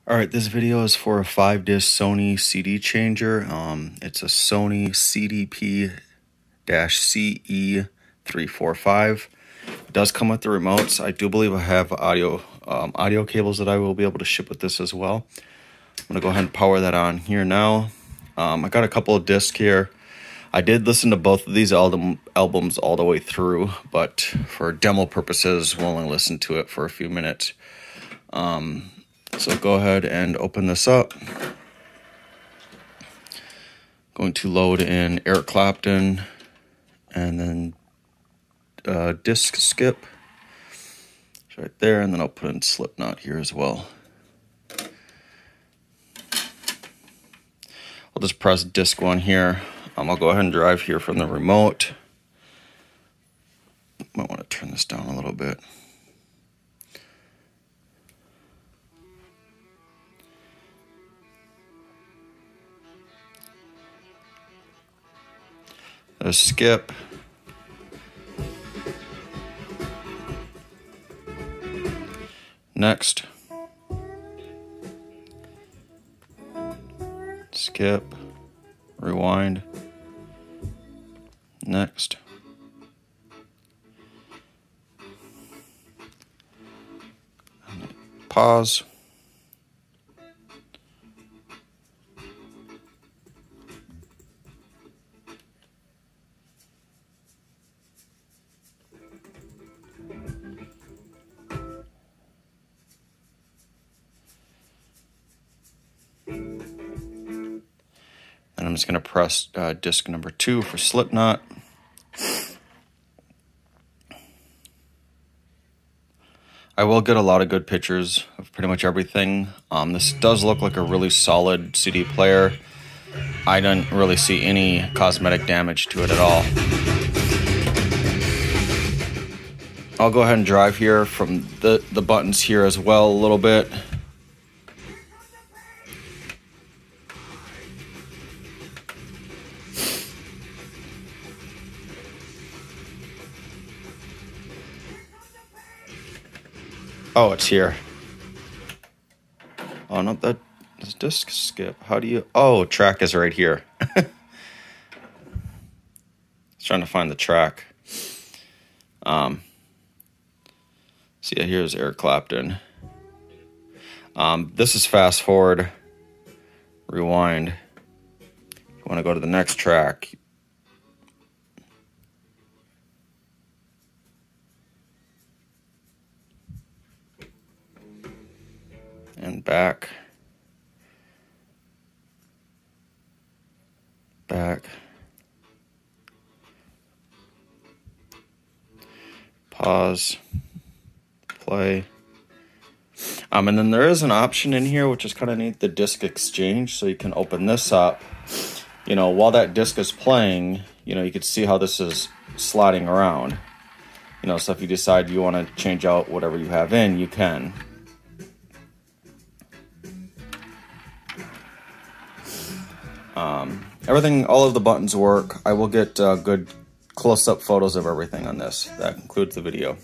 Alright, this video is for a 5-disc Sony CD changer. It's a Sony CDP-CE345. It does come with the remotes. I do believe I have audio cables that I will be able to ship with this as well. I'm going to go ahead and power that on here now. I got a couple of discs here. I did listen to both of these albums all the way through, but for demo purposes, we'll only listen to it for a few minutes. So go ahead and open this up. Going to load in Eric Clapton and then disc skip. It's right there, and then I'll put in Slipknot here as well. I'll just press disc 1 here. I'll go ahead and drive here from the remote. Might want to turn this down a little bit. There's skip. Next. Skip. Rewind. Next. Pause. And I'm just going to press disc number 2 for Slipknot. I will get a lot of good pictures of pretty much everything. This does look like a really solid CD player. I didn't really see any cosmetic damage to it at all. I'll go ahead and drive here from the buttons here as well a little bit. Oh, it's here. Oh, no, that's disc skip. How do you... Oh, track is right here. I was trying to find the track. So yeah, here's Eric Clapton. This is fast forward, rewind. If you want to go to the next track, and back, pause, play. And then there is an option in here which is kind of neat, the disc exchange. So you can open this up, you know, while that disc is playing, you know, you can see how this is sliding around. You know, so if you decide you want to change out whatever you have in, you can. Everything, all of the buttons work. I will get good close-up photos of everything on this. That concludes the video.